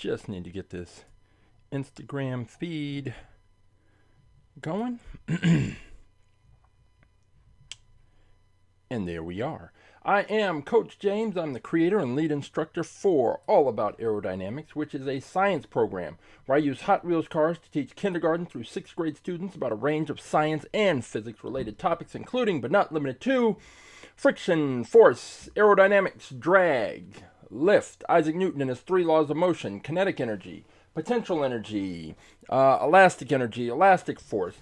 Just need to get this Instagram feed going. And there we are. I am Coach James. I'm the creator and lead instructor for All About Aerodynamics, which is a science program where I use Hot Wheels cars to teach kindergarten through 6th grade students about a range of science and physics related topics, including but not limited to friction, force, aerodynamics, drag, lift, Isaac Newton and his 3 laws of motion, kinetic energy, potential energy, elastic force.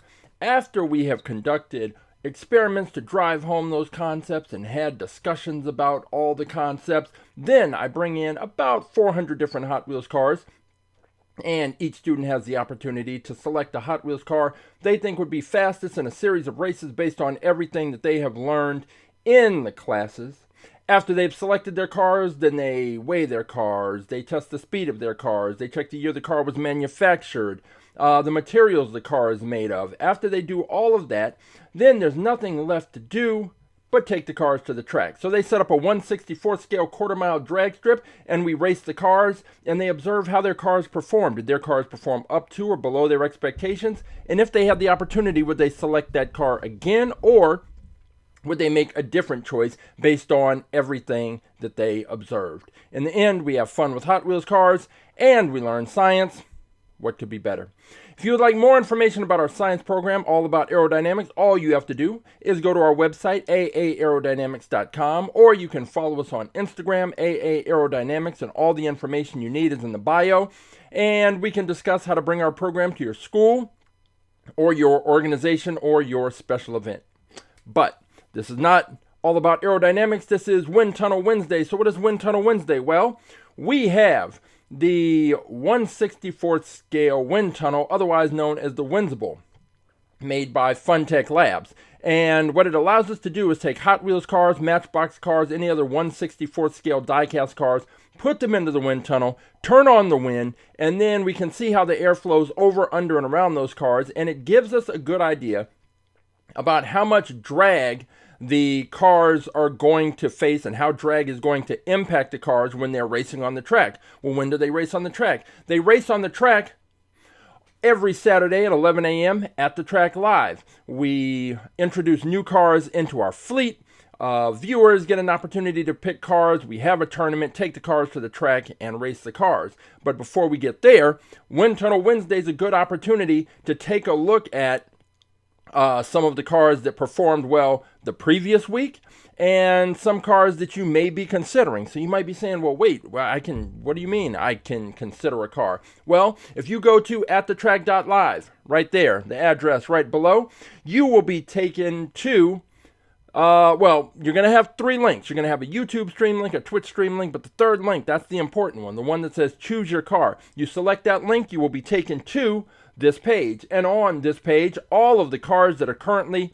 After we have conducted experiments to drive home those concepts and had discussions about all the concepts, then I bring in about 400 different Hot Wheels cars, and each student has the opportunity to select a Hot Wheels car they think would be fastest in a series of races based on everything that they have learned in the classes. After they've selected their cars, then they weigh their cars, they test the speed of their cars, they check the year the car was manufactured, the materials the car is made of. After they do all of that, then there's nothing left to do but take the cars to the track. So they set up a 1/64 scale quarter-mile drag strip, and we race the cars, and they observe how their cars perform. Did their cars perform up to or below their expectations? And if they had the opportunity, would they select that car again, or would they make a different choice based on everything that they observed? In the end, we have fun with Hot Wheels cars, and we learn science. What could be better? If you would like more information about our science program, All About Aerodynamics, all you have to do is go to our website, aerodynamics.com, or you can follow us on Instagram, Aerodynamics, and all the information you need is in the bio, and we can discuss how to bring our program to your school, or your organization, or your special event. But this is not All About Aerodynamics, this is Wind Tunnel Wednesday. So what is Wind Tunnel Wednesday? Well, we have the 1/64th scale wind tunnel, otherwise known as the Windsible, made by Funtech Labs. And what it allows us to do is take Hot Wheels cars, Matchbox cars, any other 1/64th scale diecast cars, put them into the wind tunnel, turn on the wind, and then we can see how the air flows over, under, and around those cars. And it gives us a good idea about how much drag the cars are going to face and how drag is going to impact the cars when they're racing on the track. Well, when do they race on the track? They race on the track every Saturday at 11 a.m. at AtTheTrack.live. We introduce new cars into our fleet. Viewers get an opportunity to pick cars. We have a tournament, take the cars to the track, and race the cars. But before we get there, Wind Tunnel Wednesday is a good opportunity to take a look at some of the cars that performed well the previous week, and some cars that you may be considering. So you might be saying, well, wait, what do you mean I can consider a car? Well, if you go to AtTheTrack.live, right there, the address right below, you will be taken to, you're going to have 3 links. You're going to have a YouTube stream link, a Twitch stream link, but the third link, that's the important one, the one that says choose your car. You select that link, you will be taken to this page, and on this page all of the cars that are currently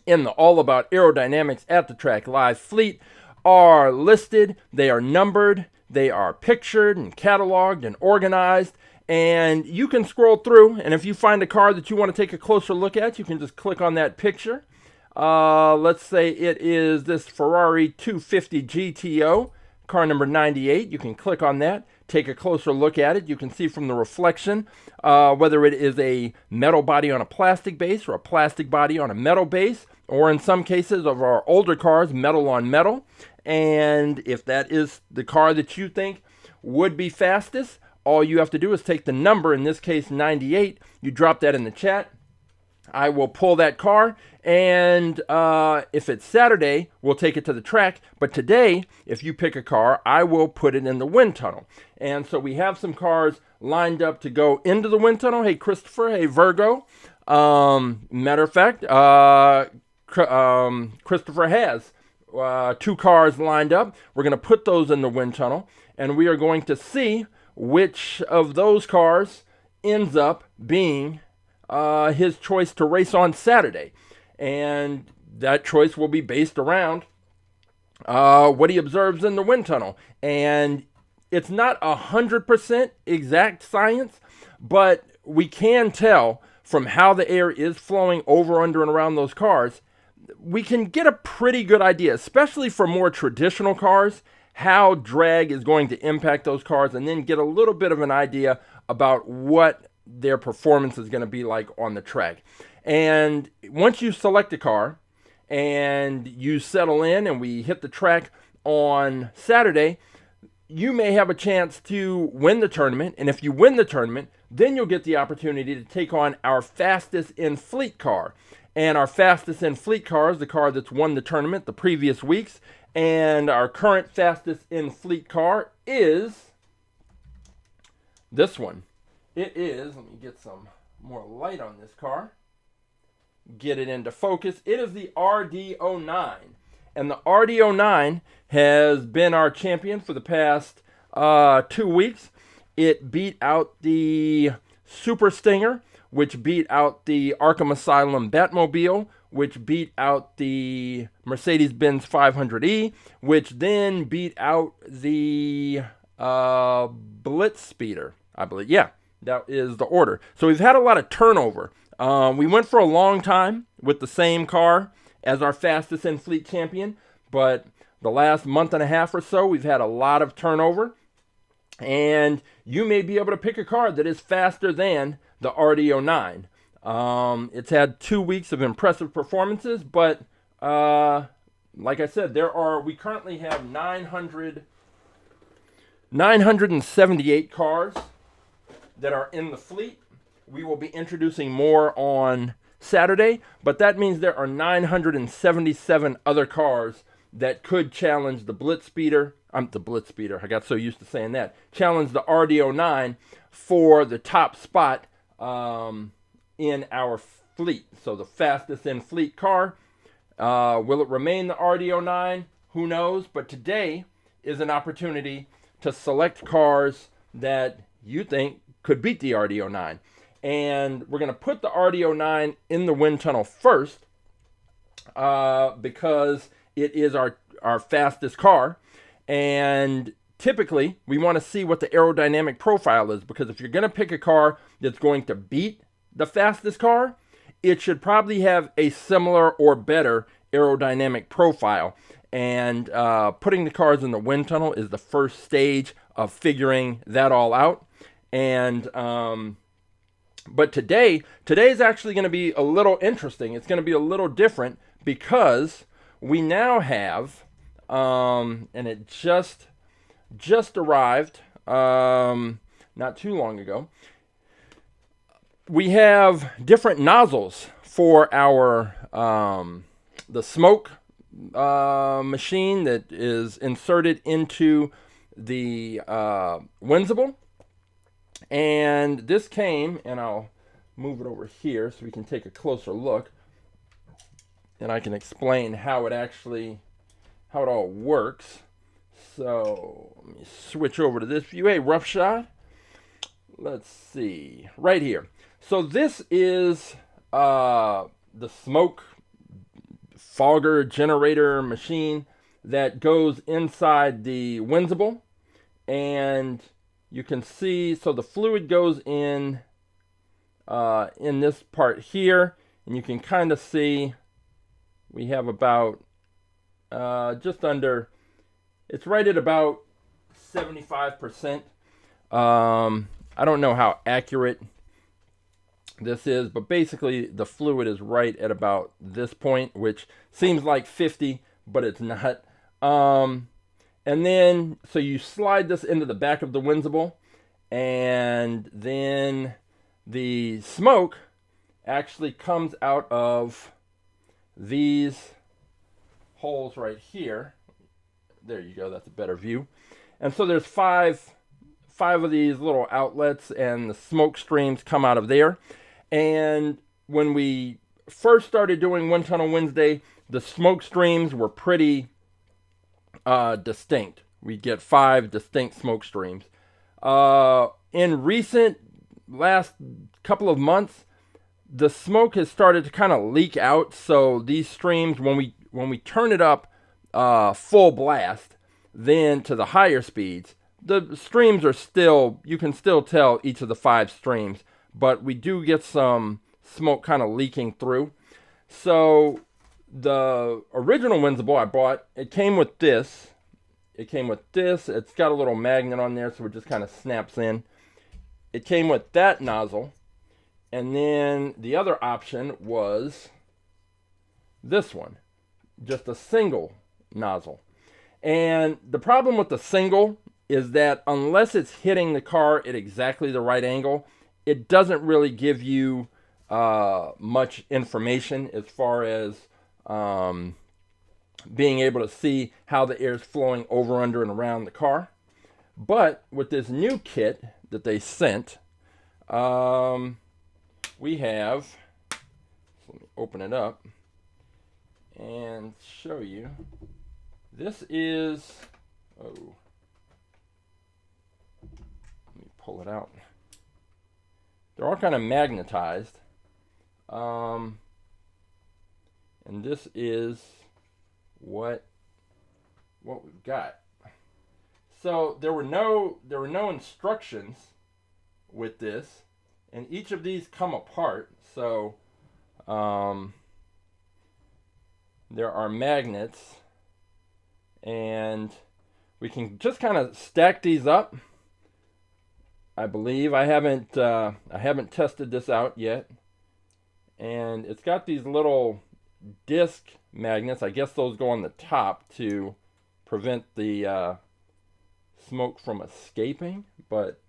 in the All About Aerodynamics at the Track Live fleet are listed. They are numbered, they are pictured and cataloged and organized, and you can scroll through, and if you find a car that you want to take a closer look at, you can just click on that picture. Let's say it is this Ferrari 250 GTO, car number 98. You can click on that, take a closer look at it. You can see from the reflection whether it is a metal body on a plastic base or a plastic body on a metal base, or in some cases of our older cars, metal on metal. And if that is the car that you think would be fastest, all you have to do is take the number, in this case 98, you drop that in the chat. I will pull that car, and if it's Saturday, we'll take it to the track. But today, if you pick a car, I will put it in the wind tunnel. And so we have some cars lined up to go into the wind tunnel. Hey, Christopher. Hey, Virgo. Matter of fact, Christopher has 2 cars lined up. We're going to put those in the wind tunnel, and we are going to see which of those cars ends up being his choice to race on Saturday. And that choice will be based around what he observes in the wind tunnel. And it's not 100% exact science, but we can tell from how the air is flowing over, under, and around those cars, we can get a pretty good idea, especially for more traditional cars, how drag is going to impact those cars, and then get a little bit of an idea about what their performance is going to be like on the track. And once you select a car and you settle in and we hit the track on Saturday, you may have a chance to win the tournament. And if you win the tournament, then you'll get the opportunity to take on our fastest in fleet car. And our fastest in fleet car is the car that's won the tournament the previous weeks. And our current fastest in fleet car is this one. It is, let me get some more light on this car, get it into focus. It is the RD09. And the RD09 has been our champion for the past 2 weeks. It beat out the Super Stinger, which beat out the Arkham Asylum Batmobile, which beat out the Mercedes-Benz 500e, which then beat out the Blitz Speeder, I believe. Yeah, that is the order. So we've had a lot of turnover. We went for a long time with the same car as our fastest in fleet champion, but the last month and a half or so, we've had a lot of turnover, and you may be able to pick a car that is faster than the RD09. It's had 2 weeks of impressive performances, but like I said, we currently have 978 cars that are in the fleet. We will be introducing more on Saturday, but that means there are 977 other cars that could challenge the Blitz Speeder. I got so used to saying that. Challenge the RD09 for the top spot in our fleet. So the fastest in fleet car. Will it remain the RD09? Who knows? But today is an opportunity to select cars that you think could beat the RD09. And we're going to put the RD09 in the wind tunnel first because it is our fastest car. And typically, we want to see what the aerodynamic profile is, because if you're going to pick a car that's going to beat the fastest car, it should probably have a similar or better aerodynamic profile. And putting the cars in the wind tunnel is the first stage of figuring that all out. And but today's actually going to be a little interesting. It's going to be a little different because we now have, and it just arrived not too long ago. We have different nozzles for our the smoke machine that is inserted into the Windsible. And this came, and I'll move it over here so we can take a closer look, and I can explain how it all works. So let me switch over to this view. Hey, rough shot. Let's see, right here. So this is the smoke fogger generator machine that goes inside the Windsible, and you can see, so the fluid goes in this part here, and you can kind of see we have about just under, it's right at about 75%. I don't know how accurate this is, but basically the fluid is right at about this point, which seems like 50, but it's not. And then, so you slide this into the back of the Windsible, and then the smoke actually comes out of these holes right here. There you go, that's a better view. And so there's five of these little outlets, and the smoke streams come out of there. And when we first started doing Wind Tunnel Wednesday, the smoke streams were pretty distinct. We get 5 distinct smoke streams. In recent last couple of months, the smoke has started to kind of leak out. So these streams, when we turn it up full blast, then to the higher speeds, the streams are still, you can still tell each of the 5 streams, but we do get some smoke kind of leaking through. So the original Windsible I bought, it came with this. it came with this. It's got a little magnet on there, so it just kind of snaps in. It came with that nozzle. And then the other option was this one, just a single nozzle. And the problem with the single is that unless it's hitting the car at exactly the right angle, it doesn't really give you much information as far as being able to see how the air is flowing over, under, and around the car. But with this new kit that they sent, we have, so let me open it up and show you. This is, let me pull it out. They're all kind of magnetized. And this is what we've got. So there were no instructions with this, and each of these come apart. So there are magnets, and we can just kind of stack these up. I believe I haven't tested this out yet, and it's got these little disc magnets. I guess those go on the top to prevent the smoke from escaping. But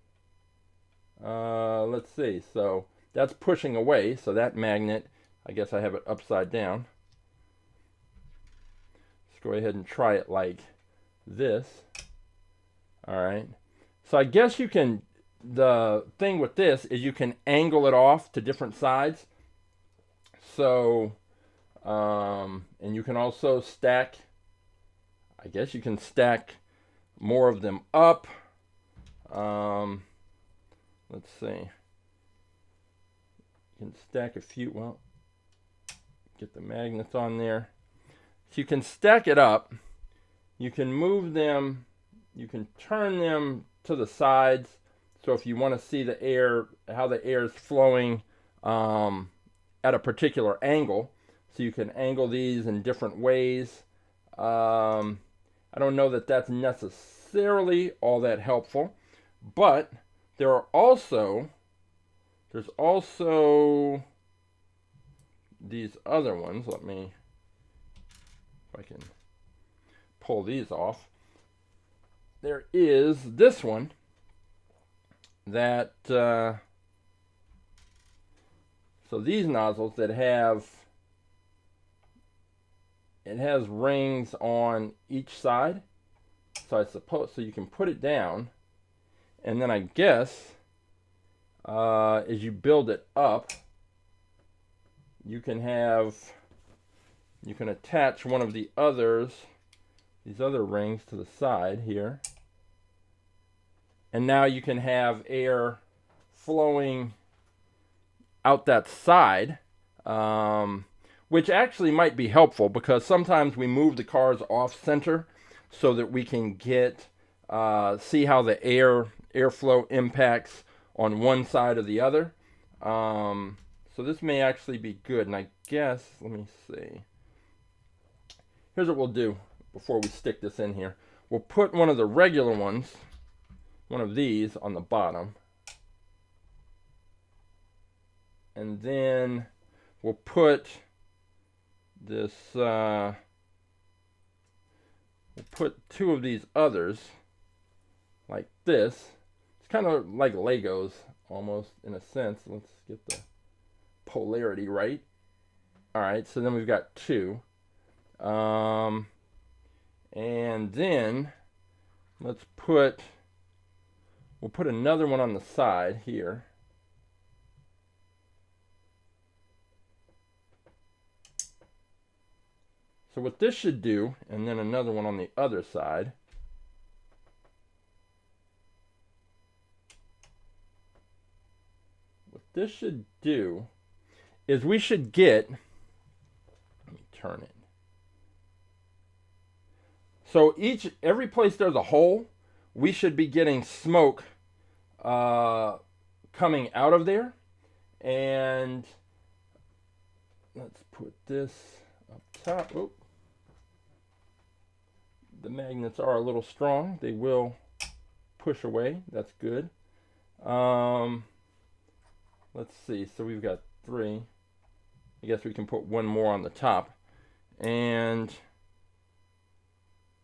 let's see. So that's pushing away. So that magnet, I guess I have it upside down. Let's go ahead and try it like this. All right. So I guess you can. The thing with this is you can angle it off to different sides. So, and you can also stack, I guess you can stack more of them up. Let's see. You can stack a few, well, get the magnets on there. So you can stack it up. You can move them, you can turn them to the sides. So if you want to see the air, how the air is flowing at a particular angle, so you can angle these in different ways. I don't know that that's necessarily all that helpful, but there's also these other ones. Let me, if I can pull these off. There is this one that so these nozzles that have, it has rings on each side, so I suppose, so you can put it down, and then I guess as you build it up, you can attach one of the others, these other rings, to the side here. And now you can have air flowing out that side, which actually might be helpful because sometimes we move the cars off center so that we can get see how the airflow impacts on one side or the other. So this may actually be good. And I guess, let me see. Here's what we'll do before we stick this in here. We'll put one of the regular ones, one of these, on the bottom, and then we'll put this we'll put two of these others like this. It's kind of like Legos almost, in a sense. Let's get the polarity right. All right, so then we've got two, and then let's put, we'll put another one on the side here. So what this should do, and then another one on the other side. What this should do is we should get, let me turn it. So every place there's a hole, we should be getting smoke coming out of there. And let's put this up top. Oh. the magnets are a little strong. They will push away. That's good. Let's see. So we've got 3. I guess we can put one more on the top. And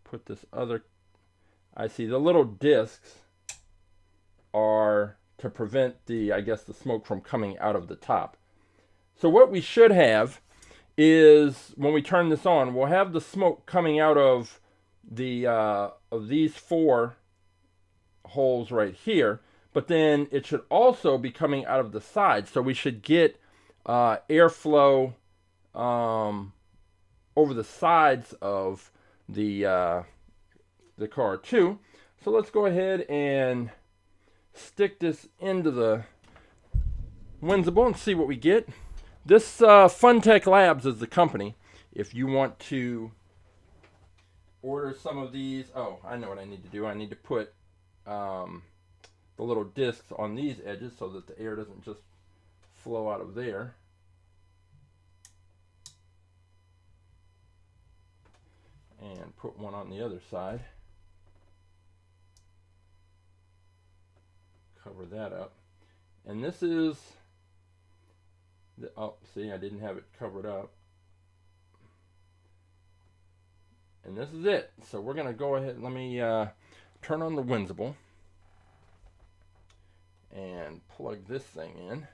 put this other. I see the little discs are to prevent the, I guess, the smoke from coming out of the top. So what we should have is, when we turn this on, we'll have the smoke coming out of the of these 4 holes right here, but then it should also be coming out of the side. So we should get airflow over the sides of the car too. So let's go ahead and stick this into the Windsible and see what we get. This Funtech Labs is the company. If you want to order some of these, oh, I know what I need to do. I need to put the little discs on these edges so that the air doesn't just flow out of there. And put one on the other side. Cover that up. And this is the, oh, see, I didn't have it covered up. And this is it. So we're going to go ahead, let me turn on the Windsible and plug this thing in.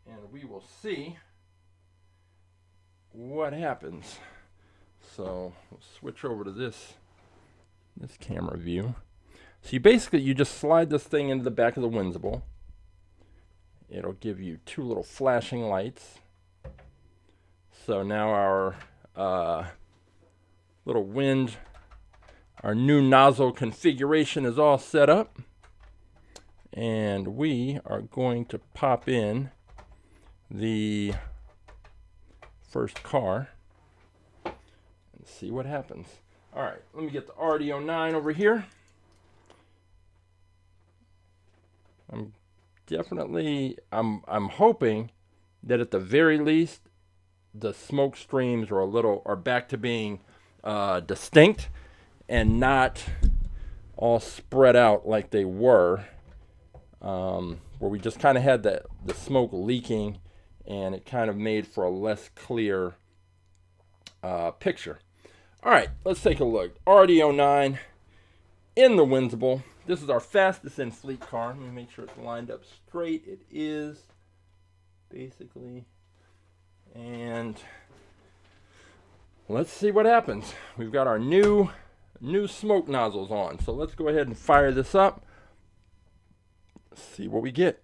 And we will see what happens. So we'll switch over to this camera view. So you just slide this thing into the back of the Windsible. It'll give you 2 little flashing lights. So now our our new nozzle configuration is all set up. And we are going to pop in the first car and see what happens. All right, let me get the RD09 over here. I'm hoping that at the very least the smoke streams are back to being distinct and not all spread out like they were, where we just kind of had the smoke leaking, and it kind of made for a less clear picture. All right, let's take a look. RD09 in the Windsible. This is our fastest in fleet car. Let me make sure it's lined up straight. It is, basically. And let's see what happens. We've got our new smoke nozzles on. So let's go ahead and fire this up. See what we get.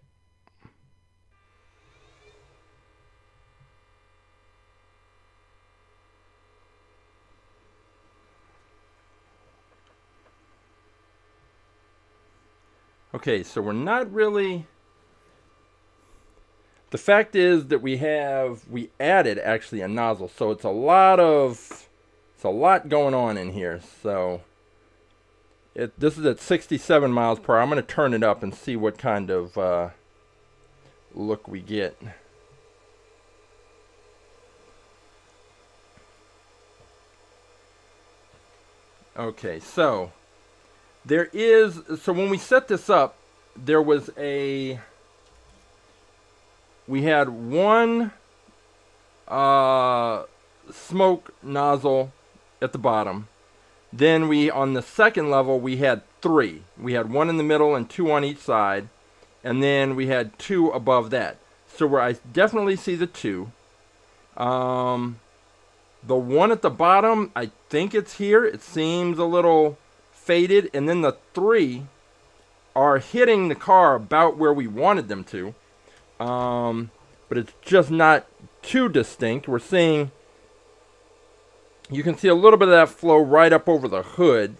Okay, so we're not really, the fact is that we added actually a nozzle, so it's a lot going on in here. So this is at 67 miles per hour. I'm going to turn it up and see what kind of look we get. Okay, so so when we set this up, we had one smoke nozzle at the bottom. Then on the second level, we had 3. We had 1 in the middle and 2 on each side. And then we had 2 above that. So where I definitely see the 2. The 1 at the bottom, I think it's here. It seems a little faded, and then the 3 are hitting the car about where we wanted them to, but it's just not too distinct. We're seeing, you can see a little bit of that flow right up over the hood.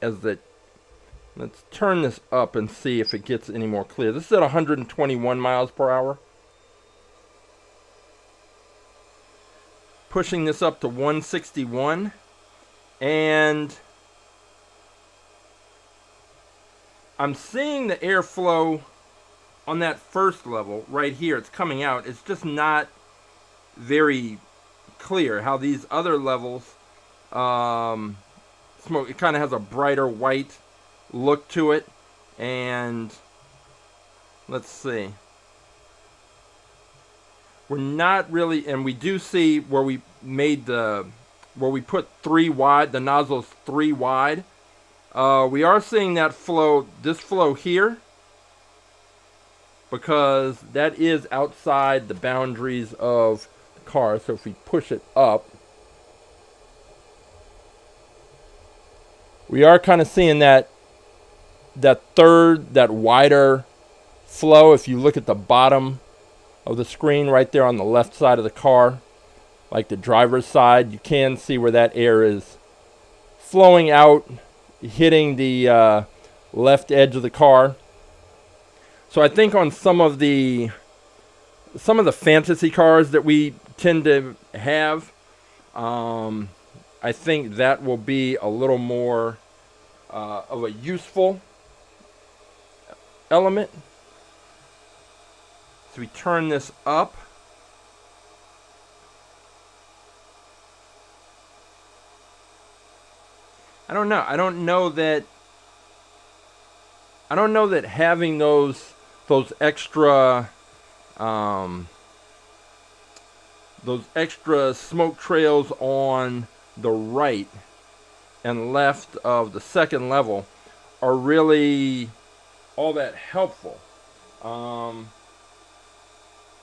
Let's turn this up and see if it gets any more clear. This is at 121 miles per hour. Pushing this up to 161. And I'm seeing the airflow on that first level right here. It's coming out. It's just not very clear. How these other levels, smoke, it kind of has a brighter white look to it. And let's see. We're not really, and we do see where we made where we put 3 wide, the nozzle's 3 wide. We are seeing that flow, this flow here, because that is outside the boundaries of the car. So if we push it up, we are kind of seeing that wider flow. If you look at the bottom of the screen right there on the left side of the car, like the driver's side, you can see where that air is flowing out, hitting the left edge of the car. So I think on some of the fantasy cars that we tend to have, I think that will be a little more of a useful element. So we turn this up. I don't know that having those extra smoke trails on the right and left of the second level are really all that helpful.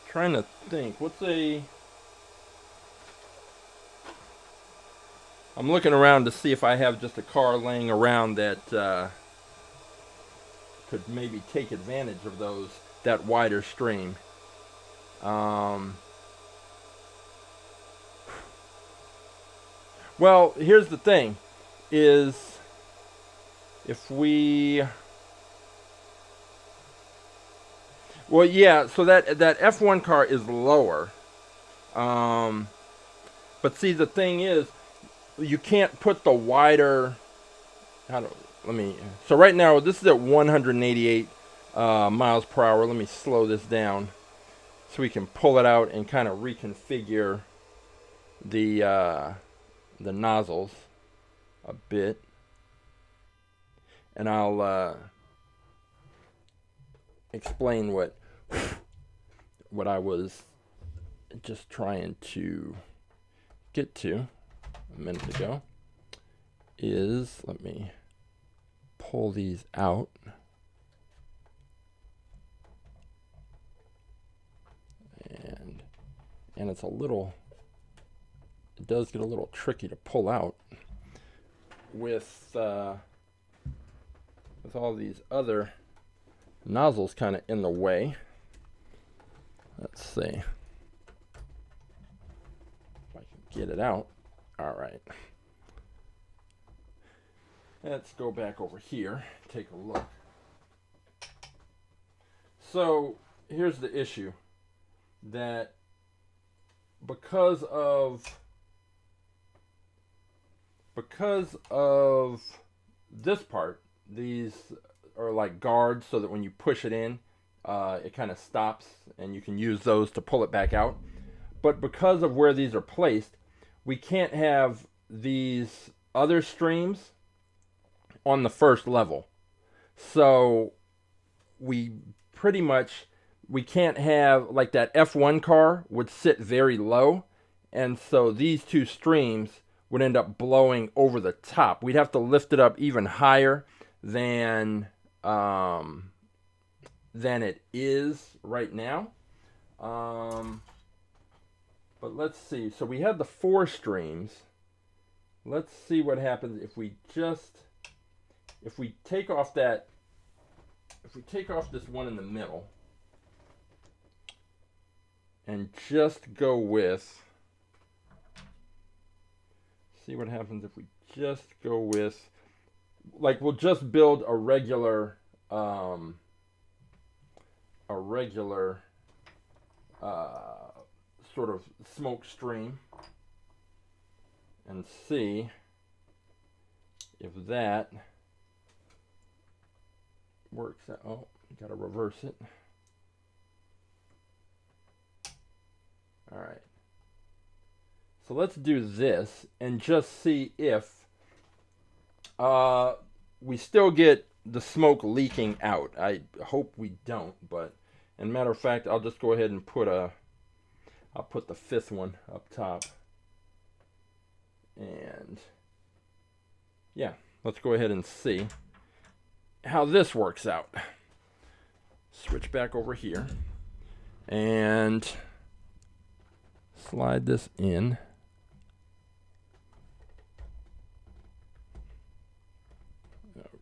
Trying to think, I'm looking around to see if I have just a car laying around that could maybe take advantage of that wider stream. Well, here's the thing, is if we... Well, yeah, so that F1 car is lower. But see, the thing is, you can't put the wider... So right now, this is at 188 miles per hour. Let me slow this down so we can pull it out and kind of reconfigure the nozzles a bit. And I'll explain what I was just trying to get to a minute ago. Let me pull these out. And it does get a little tricky to pull out with all these other nozzles kind of in the way. Let's see if I can get it out. All right. Let's go back over here, take a look. So here's the issue, that because of this part, these are like guards so that when you push it in, it kind of stops and you can use those to pull it back out. But because of where these are placed, we can't have these other streams on the first level. So we can't have, like, that F1 car would sit very low, and so these two streams would end up blowing over the top. We'd have to lift it up even higher than it is right now. But let's see. So we had the 4 streams. Let's see what happens if we take off this one in the middle and just go with, see what happens if we just go with, like, we'll just build a regular sort of smoke stream and see if that works out. Oh, gotta reverse it. All right. So let's do this and just see if we still get the smoke leaking out. I hope we don't, but as a matter of fact, I'll just go ahead and I'll put the fifth one up top. And yeah, let's go ahead and see how this works out. Switch back over here and slide this in.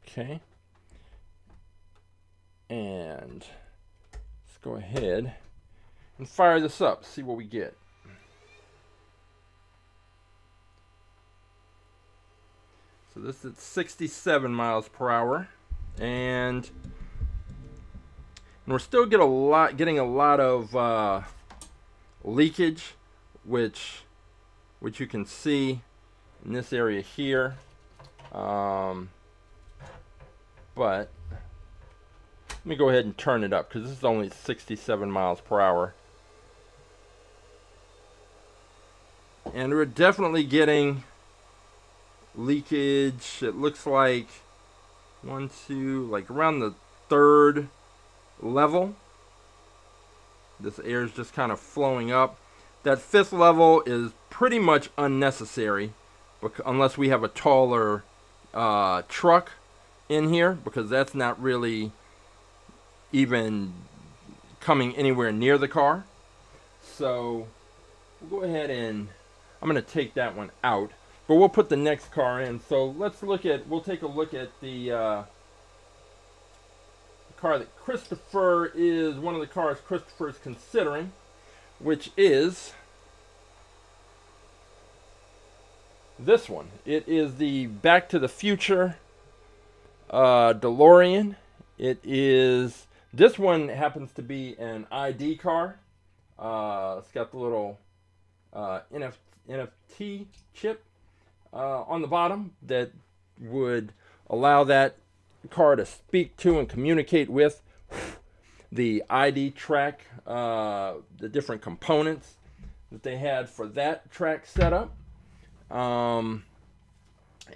Okay. And let's go ahead and fire this up, see what we get. So this is 67 miles per hour, and we're still getting a lot of leakage, which you can see in this area here. But let me go ahead and turn it up because this is only 67 miles per hour. And we're definitely getting leakage. It looks like like around the third level. This air is just kind of flowing up. That fifth level is pretty much unnecessary unless we have a taller truck in here, because that's not really even coming anywhere near the car. So we'll go ahead and I'm going to take that one out, but we'll put the next car in. So we'll take a look at the car that one of the cars Christopher is considering, which is this one. It is the Back to the Future DeLorean. This one happens to be an ID car. It's got the little NFT chip on the bottom that would allow that car to speak to and communicate with the AtTheTrack, the different components that they had for that track setup.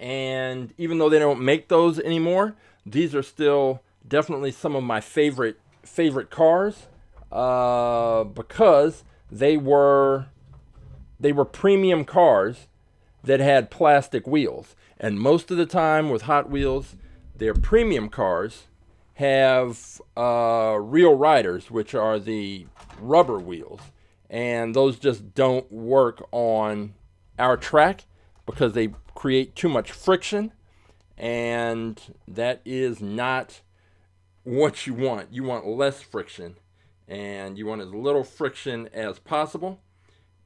And even though they don't make those anymore, these are still definitely some of my favorite cars, because they were premium cars that had plastic wheels. And most of the time with Hot Wheels, their premium cars have real riders, which are the rubber wheels, and those just don't work on our track because they create too much friction, and that is not what you want. You want less friction, and you want as little friction as possible,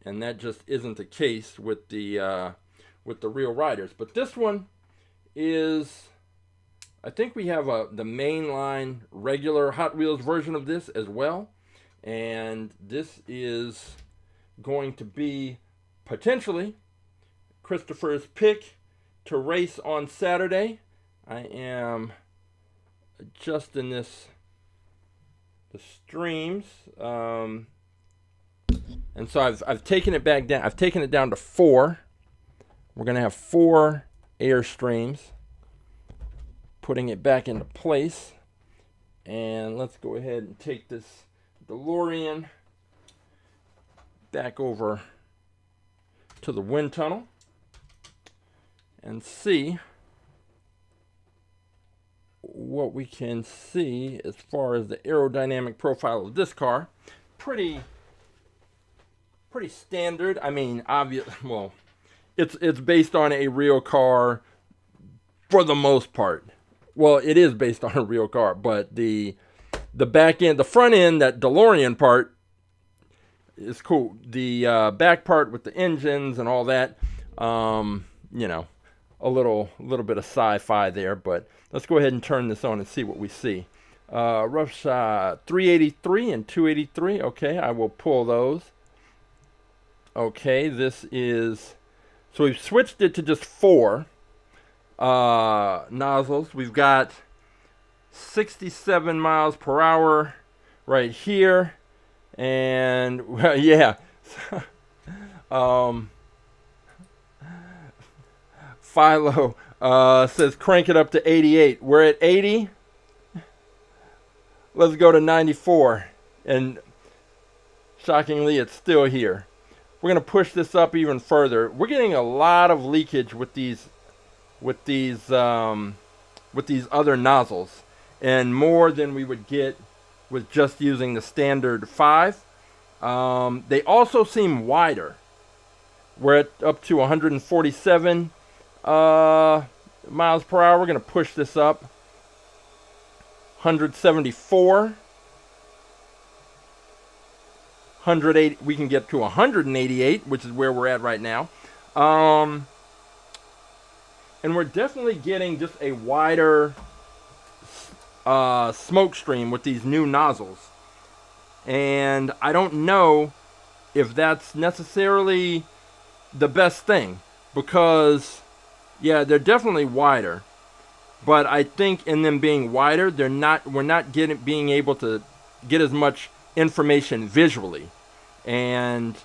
and that just isn't the case with the real riders. But this one is, I think we have the mainline regular Hot Wheels version of this as well, and this is going to be potentially Christopher's pick to race on Saturday. I am adjusting the streams, and so I've taken it back down. I've taken it down to 4. We're gonna have 4 air streams. Putting it back into place, and let's go ahead and take this DeLorean back over to the wind tunnel and see what we can see as far as the aerodynamic profile of this car. Pretty standard. I mean, obvious. Well, it's based on a real car for the most part. Well, it is based on a real car, but the back end, the front end, that DeLorean part is cool. The back part with the engines and all that, you know, a little bit of sci-fi there. But let's go ahead and turn this on and see what we see. Rough shot 383 and 283. Okay, I will pull those. Okay, this is, so we've switched it to just 4 nozzles. We've got 67 miles per hour right here, and yeah. Philo says crank it up to 88. We're at 80. Let's go to 94. And shockingly, it's still here. We're going to push this up even further. We're getting a lot of leakage with these other nozzles, and more than we would get with just using the standard 5. They also seem wider. We're at up to 147 miles per hour. We're going to push this up. 174. 108. We can get to 188, which is where we're at right now. And we're definitely getting just a wider smoke stream with these new nozzles. And I don't know if that's necessarily the best thing, because yeah, they're definitely wider, but I think in them being wider, we're not being able to get as much information visually. And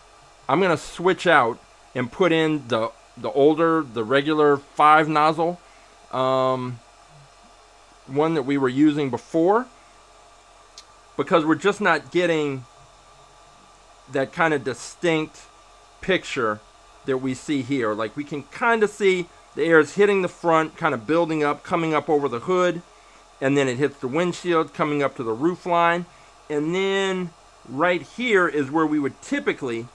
I'm gonna switch out and put in the regular 5 nozzle one that we were using before, because we're just not getting that kind of distinct picture that we see here. Like, we can kind of see the air is hitting the front, kind of building up, coming up over the hood, and then it hits the windshield, coming up to the roof line, and then right here is where we would typically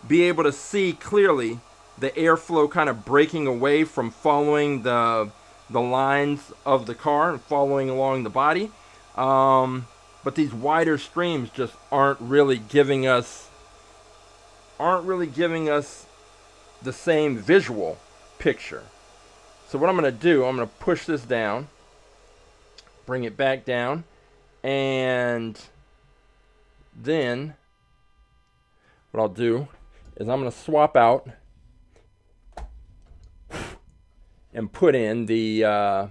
be able to see clearly the airflow kind of breaking away from following the lines of the car and following along the body. But these wider streams just aren't really giving us the same visual picture. So what I'm going to do, I'm going to push this down, bring it back down, and then what I'll do is I'm going to swap out and put in the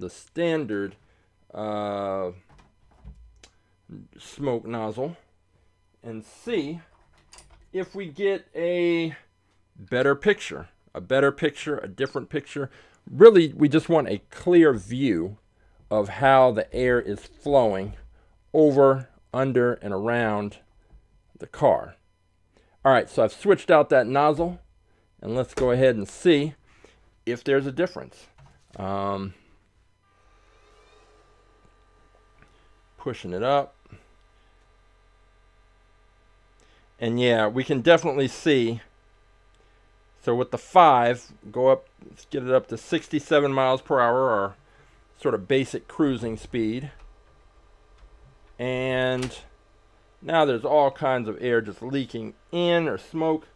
standard smoke nozzle, and see if we get a better picture, a different picture. Really, we just want a clear view of how the air is flowing over, under, and around the car. All right, so I've switched out that nozzle, and let's go ahead and see if there's a difference. Pushing it up. And yeah, we can definitely see. So with the 5, go up, let's get it up to 67 miles per hour, our sort of basic cruising speed. And now there's all kinds of air just leaking in, or smoke.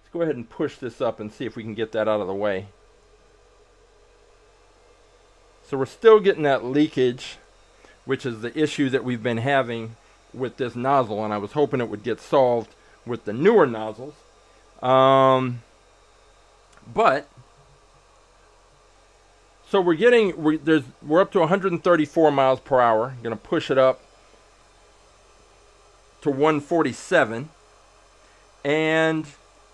Let's go ahead and push this up and see if we can get that out of the way. So we're still getting that leakage, which is the issue that we've been having with this nozzle, and I was hoping it would get solved with the newer nozzles. But so we're up to 134 miles per hour. I'm going to push it up to 147, and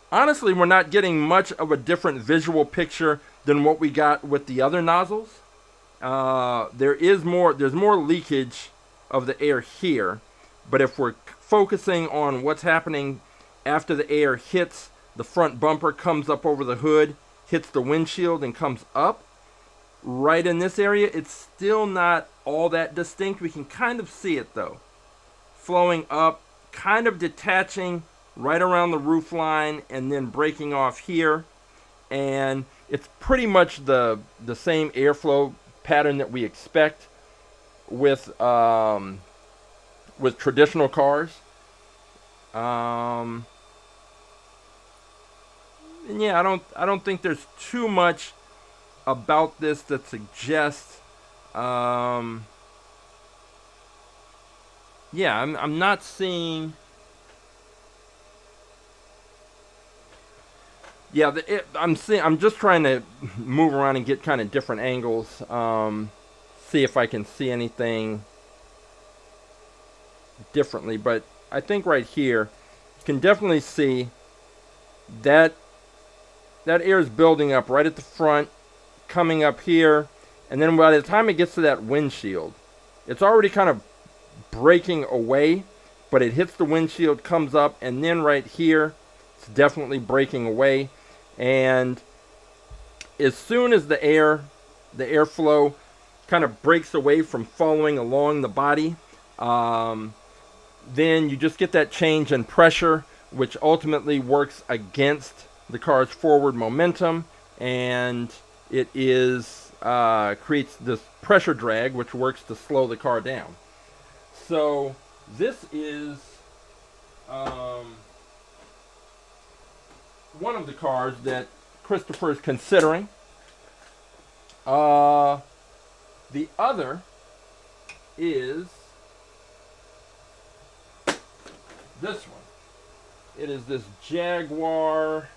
honestly, we're not getting much of a different visual picture than what we got with the other nozzles. There's more leakage of the air here, but if we're focusing on what's happening after the air hits the front bumper, comes up over the hood, hits the windshield, and comes up, right in this area, it's still not all that distinct. We can kind of see it though, flowing up, kind of detaching right around the roof line, and then breaking off here. And it's pretty much the same airflow pattern that we expect with traditional cars. And yeah, I don't think there's too much about this that suggests I'm not seeing. Yeah, I'm just trying to move around and get kind of different angles. See if I can see anything differently. But I think right here, you can definitely see that that air is building up right at the front, coming up here, and then by the time it gets to that windshield, it's already kind of breaking away, but it hits the windshield, comes up, and then right here, it's definitely breaking away. And as soon as the airflow kind of breaks away from following along the body, then you just get that change in pressure, which ultimately works against the car's forward momentum, and it is creates this pressure drag, which works to slow the car down. So this is one of the cars that Christopher is considering. The other is this one. It is this Jaguar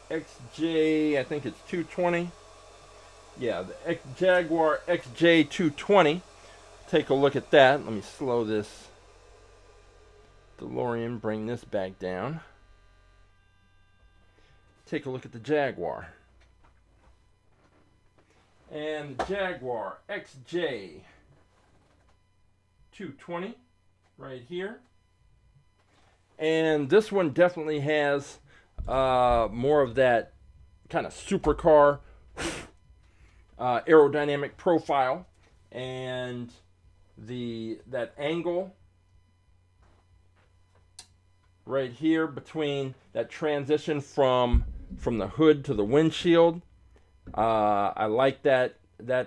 XJ, I think it's 220. Yeah, the Jaguar XJ220. Take a look at that. Let me slow this DeLorean, bring this back down. Take a look at the Jaguar. And the Jaguar XJ220 right here. And this one definitely has more of that kind of supercar aerodynamic profile, and that angle right here between that transition from the hood to the windshield. I like that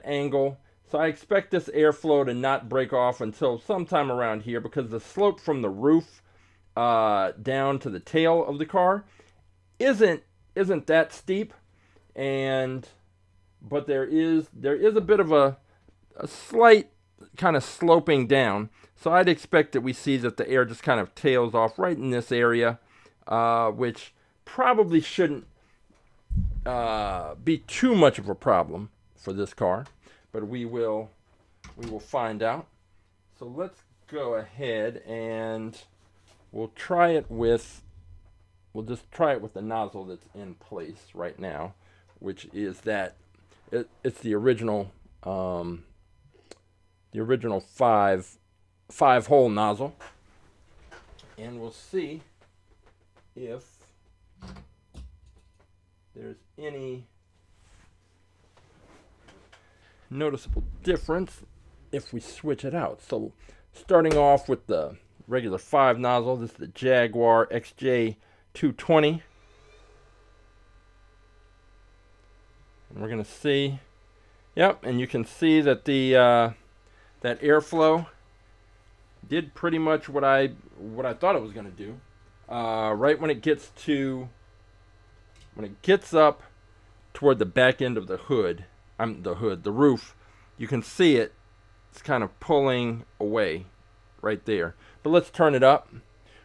angle. So I expect this airflow to not break off until sometime around here, because the slope from the roof down to the tail of the car isn't that steep, but there is a bit of a slight kind of sloping down. So I'd expect that we see that the air just kind of tails off right in this area, which probably shouldn't be too much of a problem for this car, but we will find out. So let's go ahead and we'll just try it with the nozzle that's in place right now, which is it's the original five hole nozzle, and we'll see if there's any noticeable difference if we switch it out. So starting off with the regular 5 nozzle, this is the Jaguar XJ220, and we're gonna see, yep, and you can see that the that airflow did pretty much what I thought it was gonna do. Right when it gets up toward the back end of the hood, the roof, you can see it's kind of pulling away right there. But let's turn it up.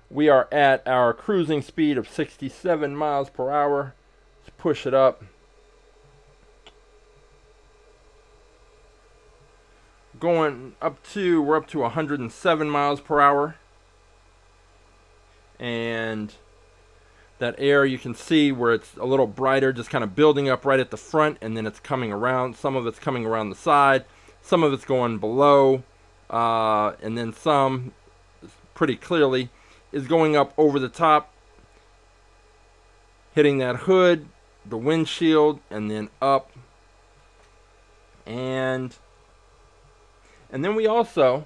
We are at our cruising speed of 67 miles per hour. Let's push it up. We're up to 107 miles per hour. And that air, you can see where it's a little brighter, just kind of building up right at the front, and then it's coming around. Some of it's coming around the side, some of it's going below, and then some, pretty clearly, is going up over the top, hitting that hood, the windshield, and then up. And then we also,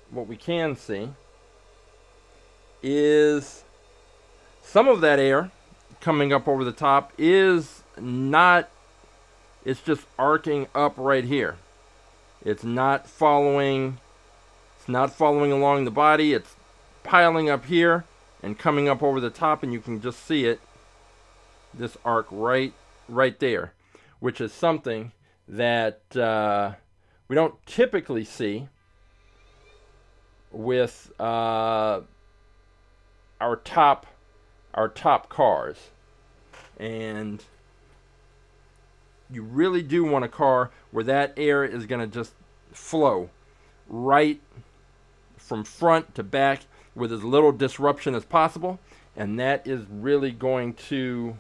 what we can see is some of that air coming up over the top is not, it's just arcing up right here. It's not following along the body. It's piling up here and coming up over the top, and you can just see it, this arc right there, which is something that we don't typically see with our top cars. And you really do want a car where that air is going to just flow right from front to back. with as little disruption as possible, and that is really going to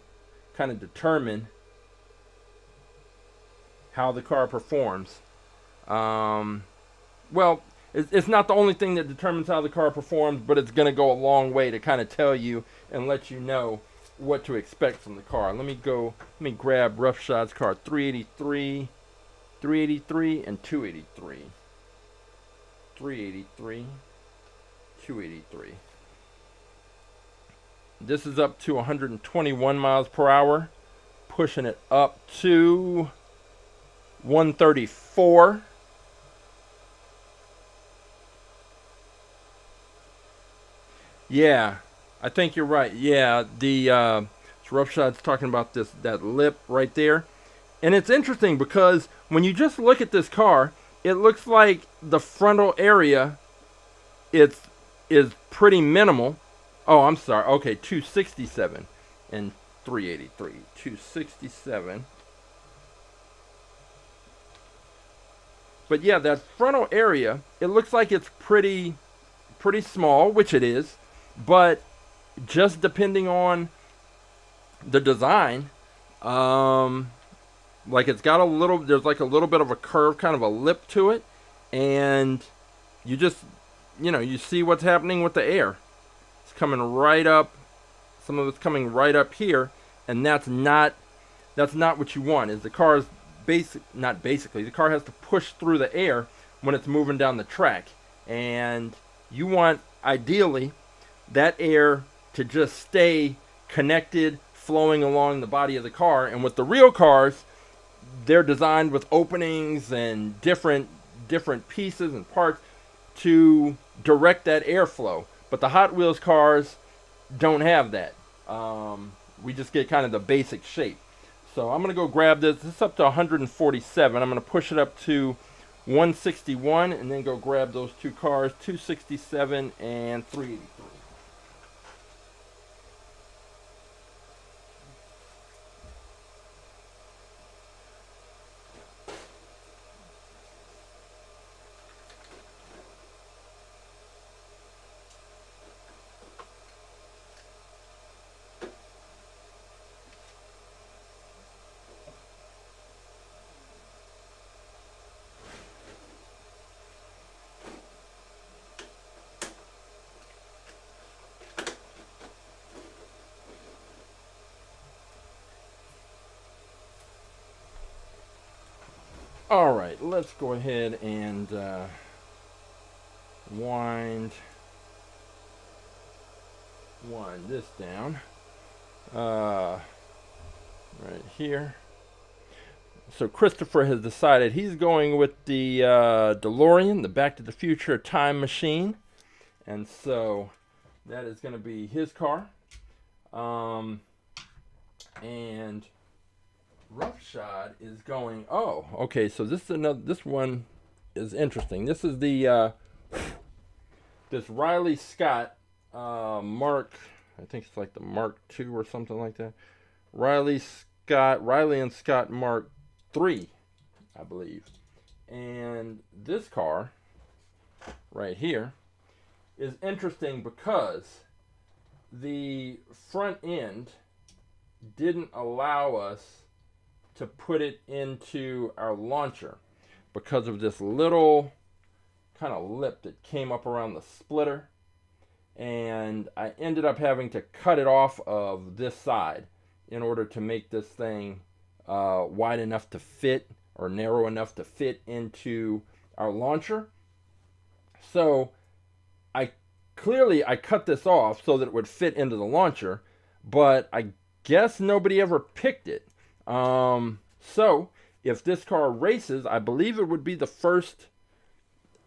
kind of determine how the car performs. Well, it's not the only thing that determines how the car performs, but it's going to go a long way to kind of tell you and let you know what to expect from the car. Let me grab Roughshods car 383, 383, and 283. 383, 283. This is up to 121 miles per hour, pushing it up to 134. Yeah, I think you're right. Yeah, the Roughshods talking about that lip right there. And it's interesting because when you just look at this car, it looks like the frontal area is pretty minimal. Oh, I'm sorry. Okay, 267 and 383. 267. But yeah, that frontal area, it looks like it's pretty small, which it is. But just depending on the design, like it's got there's like a little bit of a curve, kind of a lip to it, and you just, you see what's happening with the air. It's coming right up. Some of it's coming right up here, and that's not what you want. Is the car is the car has to push through the air when it's moving down the track, and you want ideally that air to just stay connected, flowing along the body of the car. And with the real cars, they're designed with openings and different pieces and parts to direct that airflow. But the Hot Wheels cars don't have that. We just get kind of the basic shape. So I'm going to go grab this. This is up to 147. I'm going to push it up to 161 and then go grab those two cars, 267 and 383. Alright, let's go ahead and wind this down right here. So Christopher has decided he's going with the DeLorean, the Back to the Future time machine, and so that is going to be his car. And Roughshod is going. Oh, okay. So this one is interesting. This is the this Riley Scott Mark. I think it's like the Mark II or something like that. Riley and Scott Mark III, I believe. And this car right here is interesting because the front end didn't allow us to put it into our launcher because of this little kind of lip that came up around the splitter, and I ended up having to cut it off of this side in order to make this thing wide enough to fit, or narrow enough to fit into our launcher. So I cut this off so that it would fit into the launcher, but I guess nobody ever picked it. So if this car races, I believe it would be the first.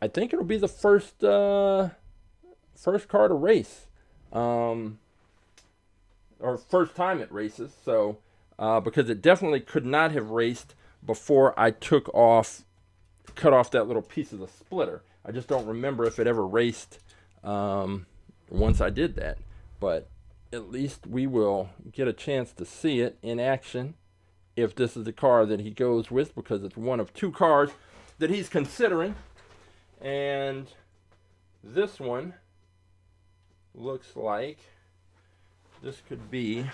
I think it'll be the first car to race, or first time it races. So because it definitely could not have raced before I cut off that little piece of the splitter. I just don't remember if it ever raced once I did that. But at least we will get a chance to see it in action if this is the car that he goes with, because it's one of two cars that he's considering. And this one looks like this could be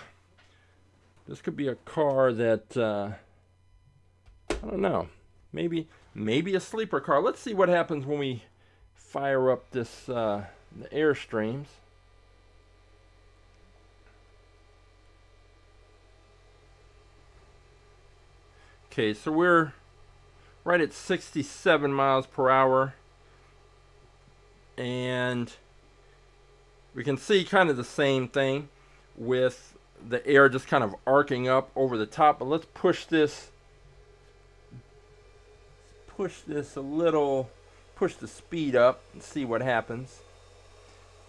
a car that I don't know, maybe a sleeper car. Let's see what happens when we fire up this the Airstreams. Okay, so we're right at 67 miles per hour, and we can see kind of the same thing with the air just kind of arcing up over the top. But let's push this a little, push the speed up and see what happens,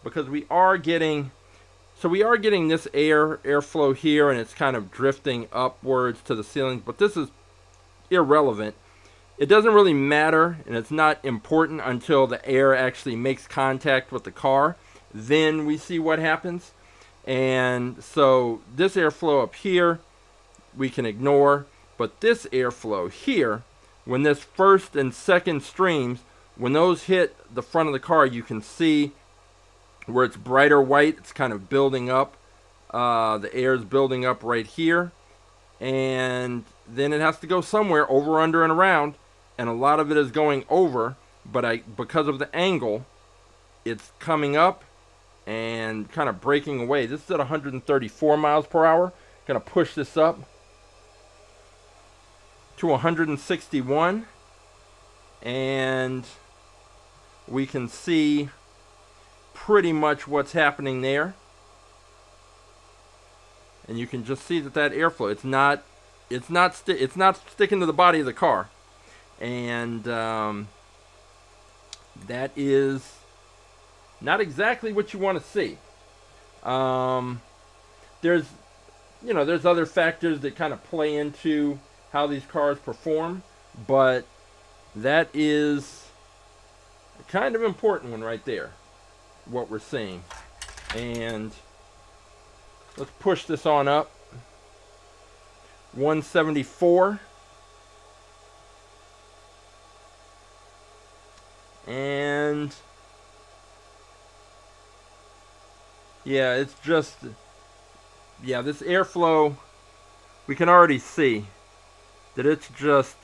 because we are getting this airflow here, and it's kind of drifting upwards to the ceiling, but this is irrelevant. It doesn't really matter, and it's not important until the air actually makes contact with the car. Then we see what happens. And so this airflow up here we can ignore, but this airflow here, when this first and second streams, when those hit the front of the car, you can see where it's brighter white. It's kind of building up. The air is building up right here, and then it has to go somewhere, over, under, and around, and a lot of it is going over, but because of the angle, it's coming up and kind of breaking away. This is at 134 miles per hour. Gonna push this up to 161, and we can see pretty much what's happening there. And you can just see that airflow, it's not sticking to the body of the car, and that is not exactly what you want to see. There's other factors that kind of play into how these cars perform, but that is a kind of important one right there, what we're seeing. And let's push this on up. 174. And yeah, it's just, yeah, this airflow, we can already see that it's just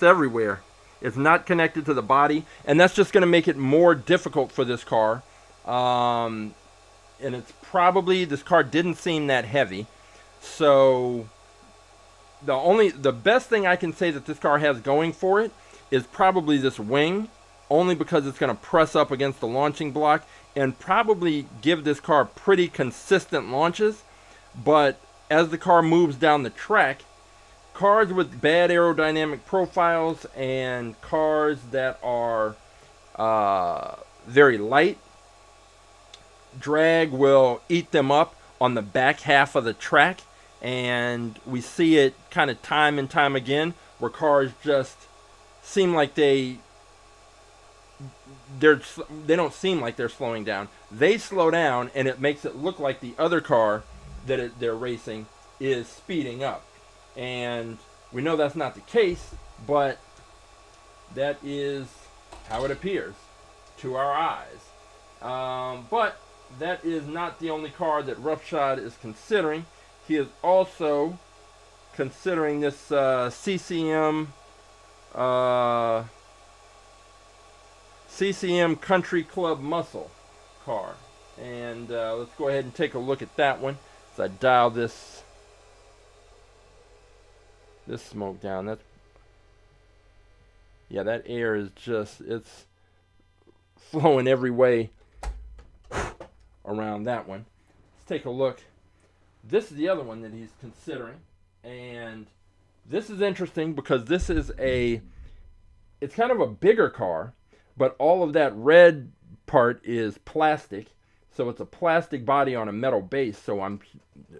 everywhere. It's not connected to the body, and that's just going to make it more difficult for this car. And it's probably, this car didn't seem that heavy, so the best thing I can say that this car has going for it is probably this wing, only because it's going to press up against the launching block and probably give this car pretty consistent launches. But as the car moves down the track, cars with bad aerodynamic profiles and cars that are very light, drag will eat them up on the back half of the track. And we see it kind of time and time again, where cars just seem like they don't seem like they're slowing down. They slow down, and it makes it look like the other car that they're racing is speeding up. And we know that's not the case, but that is how it appears to our eyes. But that is not the only car that Roughshod is considering. He is also considering this CCM Country Club Muscle car. And let's go ahead and take a look at that one as I dial this smoke down. That air is just, it's flowing every way around that one. Let's take a look. This is the other one that he's considering, and this is interesting because this is it's kind of a bigger car, but all of that red part is plastic, so it's a plastic body on a metal base. So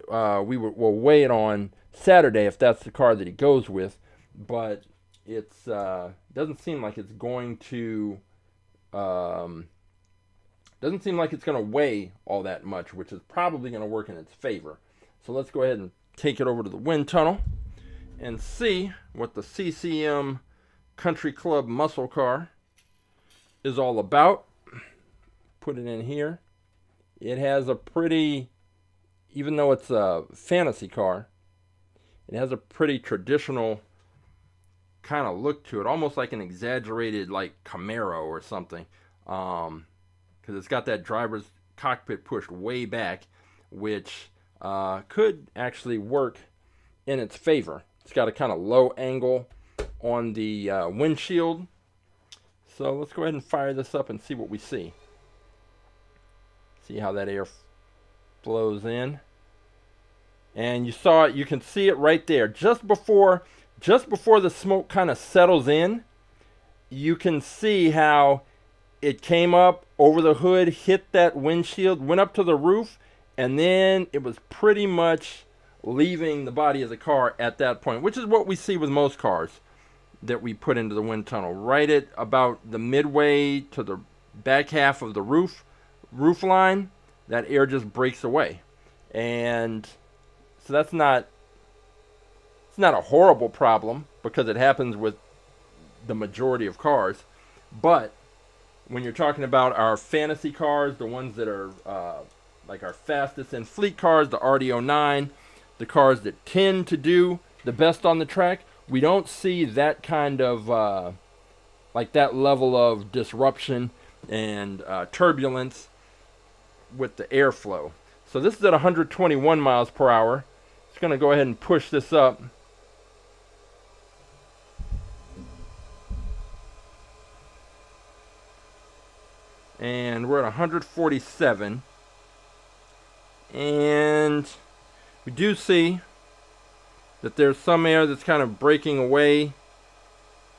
we'll weigh it on Saturday if that's the car that he goes with, but it's doesn't seem like it's going to weigh all that much, which is probably going to work in its favor. So let's go ahead and take it over to the wind tunnel and see what the CCM Country Club muscle car is all about. Put it in here. it has a pretty, even though it's a fantasy car, it has a pretty traditional kind of look to it, almost like an exaggerated like Camaro or something, because it's got that driver's cockpit pushed way back, which could actually work in its favor. It's got a kind of low angle on the windshield. So let's go ahead and fire this up and see what we see. See how that air flows in. And you saw it, you can see it right there. Just before the smoke kind of settles in, you can see how it came up over the hood, hit that windshield, went up to the roof, and then it was pretty much leaving the body of the car at that point, which is what we see with most cars that we put into the wind tunnel. Right at about the midway to the back half of the roof line, that air just breaks away. And so it's not a horrible problem, because it happens with the majority of cars. But when you're talking about our fantasy cars, the ones that are like our fastest in fleet cars, the RD09, the cars that tend to do the best on the track, we don't see that kind of like that level of disruption and turbulence with the airflow. So this is at 121 miles per hour. It's going to go ahead and push this up. And we're at 147. And we do see that there's some air that's kind of breaking away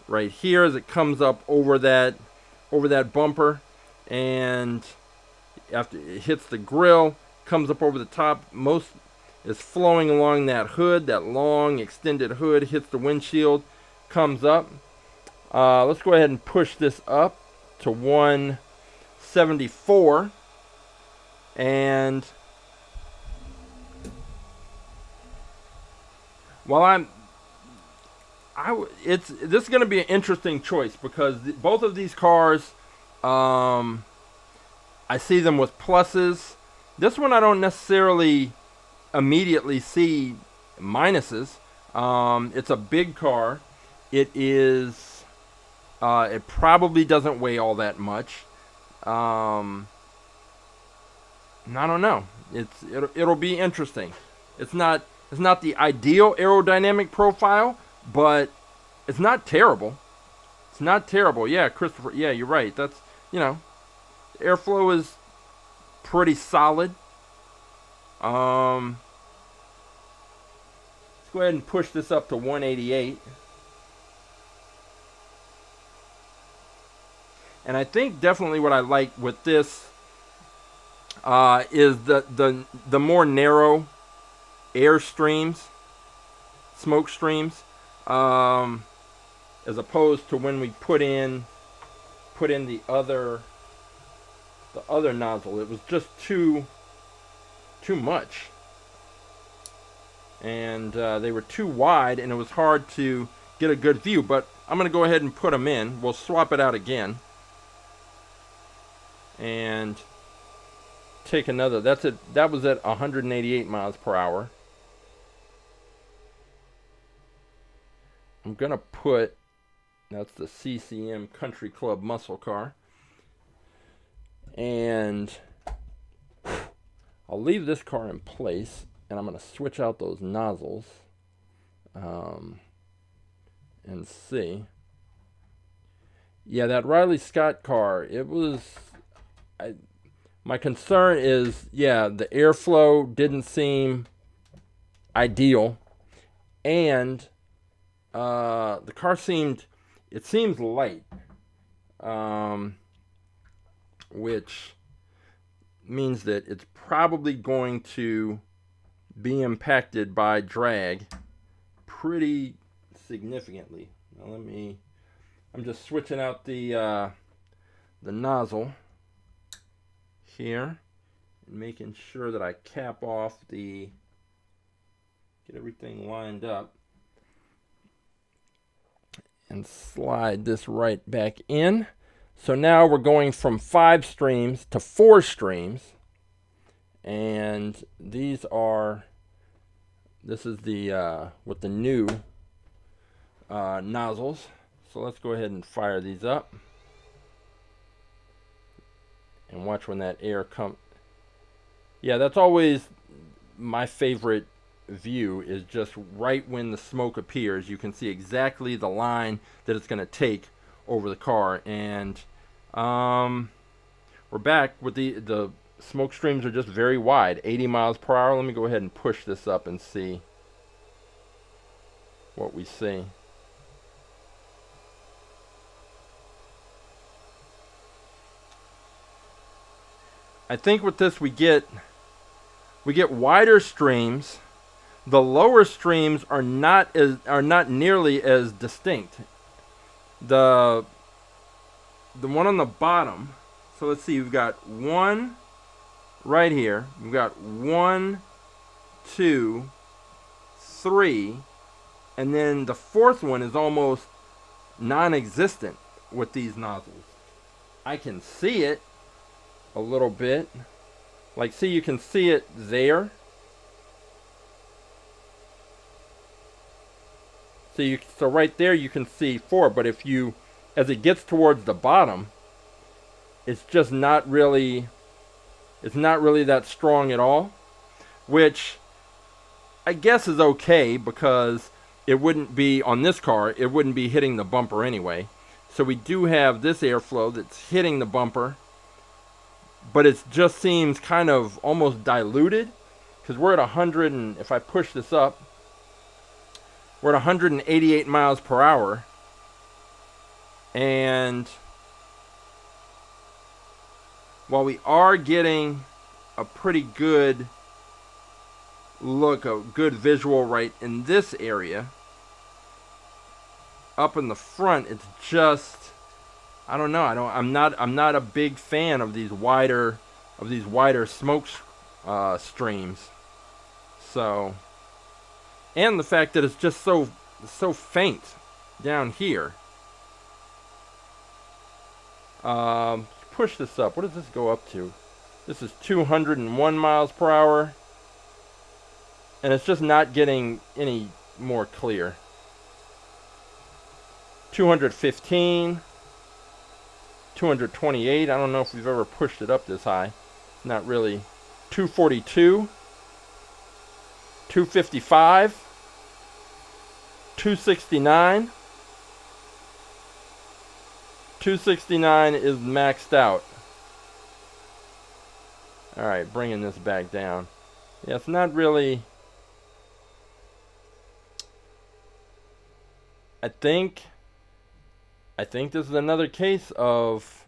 right here as it comes up over that bumper, and after it hits the grill, comes up over the top. Most is flowing along that hood, that long extended hood, hits the windshield, comes up. Let's go ahead and push this up to 174, and while this is going to be an interesting choice, because both of these cars, I see them with pluses. This one I don't necessarily immediately see minuses. It's a big car. It is. It probably doesn't weigh all that much. I don't know. It'll be interesting. It's not the ideal aerodynamic profile, but it's not terrible. It's not terrible. Yeah, Christopher. Yeah, you're right. That's, airflow is pretty solid. Let's go ahead and push this up to 188. And I think definitely what I like with this is the more narrow air streams, smoke streams, as opposed to when we put in the other nozzle. It was just too much, and they were too wide, and it was hard to get a good view. But I'm going to go ahead and put them in. We'll swap it out again and take another. That was at 188 miles per hour. I'm gonna put, that's the CCM Country Club muscle car, and I'll leave this car in place, and I'm gonna switch out those nozzles and see. Yeah, that Riley Scott car, it was, my concern is, yeah, the airflow didn't seem ideal, and the car seems light, which means that it's probably going to be impacted by drag pretty significantly. Now I'm just switching out the nozzle here and making sure that I cap off get everything lined up, and slide this right back in. So now we're going from 5 streams to 4 streams. and these are, this is the with the new nozzles. So let's go ahead and fire these up and watch when that air comes. Yeah, that's always my favorite view, is just right when the smoke appears. You can see exactly the line that it's going to take over the car. And we're back with the smoke streams are just very wide, 80 miles per hour. Let me go ahead and push this up and see what we see. I think with this we get wider streams. The lower streams are not nearly as distinct. The one on the bottom. So let's see. We've got one right here. We've got 1, 2, 3, and then the fourth one is almost non-existent with these nozzles. I can see it a little bit. Like, see, you can see it there. So right there you can see 4, but if you, as it gets towards the bottom, it's just not really, it's not really that strong at all, which I guess is okay, because it wouldn't be, on this car, it wouldn't be hitting the bumper anyway. So we do have this airflow that's hitting the bumper, but it just seems kind of almost diluted, because we're at 100, and if I push this up, we're at 188 miles per hour, and while we are getting a pretty good look, a good visual right in this area, up in the front, it's just, I don't know. I'm not a big fan of these wider smoke streams. So, and the fact that it's just so faint down here. Push this up. What does this go up to? This is 201 miles per hour, and it's just not getting any more clear. 215. 228. I don't know if we've ever pushed it up this high. Not really. 242. 255. 269. 269 is maxed out. Alright, bringing this back down. Yeah, it's not really... I think this is another case of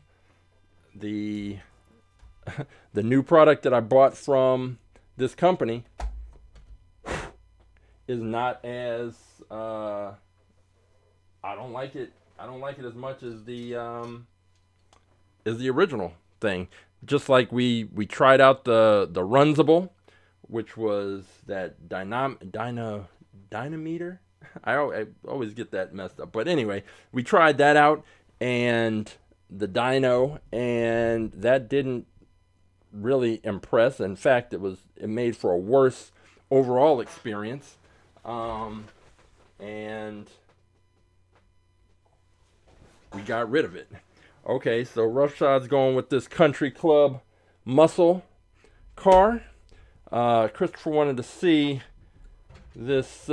the new product that I bought from this company is not as I don't like it as much as the original thing. Just like we tried out the Windsible, which was that dynameter. I always get that messed up. But anyway, we tried that out, and the dyno, and that didn't really impress. In fact, it made for a worse overall experience. And we got rid of it. Okay, so Roughshode's going with this Country Club muscle car. Christopher wanted to see this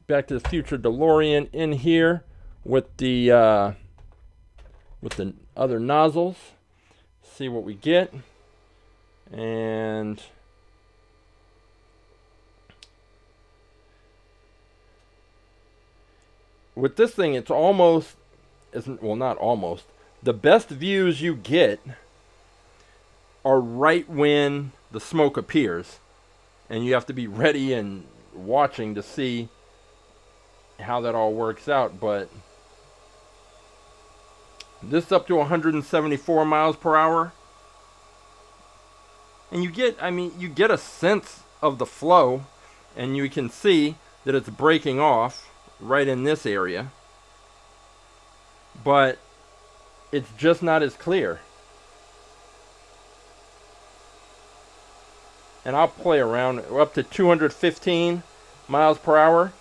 Back to the Future DeLorean in here with the other nozzles. See what we get. And with this thing, it's almost, well, not almost, the best views you get are right when the smoke appears, and you have to be ready and watching to see how that all works out. But this up to 174 miles per hour, and you get a sense of the flow, and you can see that it's breaking off right in this area, but it's just not as clear. and I'll play around. We're up to 215 miles per hour.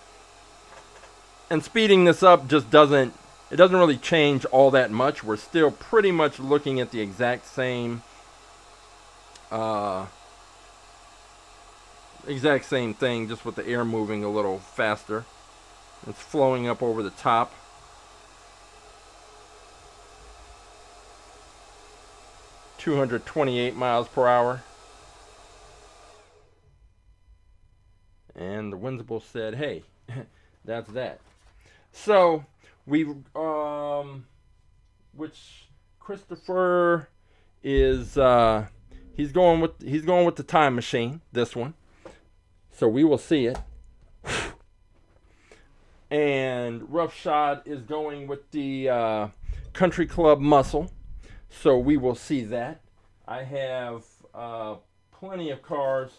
And speeding this up just doesn't really change all that much. We're still pretty much looking at the exact same thing, just with the air moving a little faster. It's flowing up over the top. .228 miles per hour. And the Windsible said, hey, that's that. So we which Christopher is he's going with the time machine, this one. So we will see it. And Roughshod is going with the Country Club Muscle. So we will see that. I have plenty of cars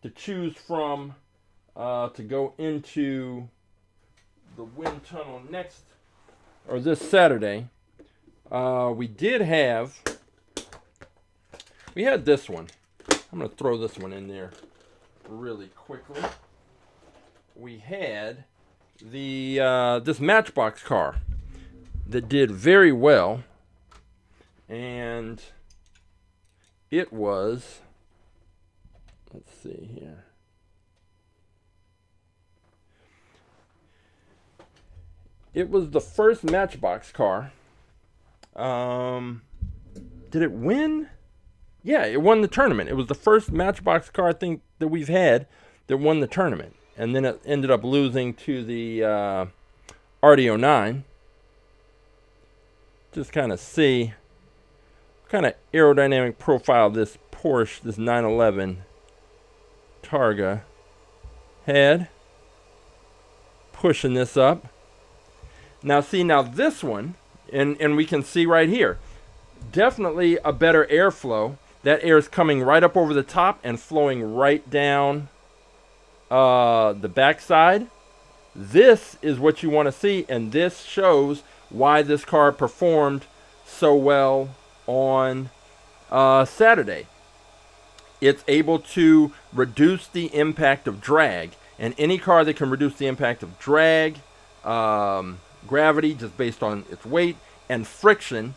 to choose from to go into the wind tunnel this Saturday. We had this one. I'm going to throw this one in there really quickly. We had this Matchbox car that did very well, and it was, let's see here. It was the first Matchbox car. Did it win? Yeah, it won the tournament. It was the first Matchbox car, I think, that we've had that won the tournament. And then it ended up losing to the RD09. Just kind of see what kind of aerodynamic profile this Porsche, this 911 Targa had. Pushing this up. Now this one, and we can see right here, definitely a better airflow. That air is coming right up over the top and flowing right down the backside. This is what you want to see, and this shows why this car performed so well on Saturday. It's able to reduce the impact of drag, and any car that can reduce the impact of drag, gravity just based on its weight, and friction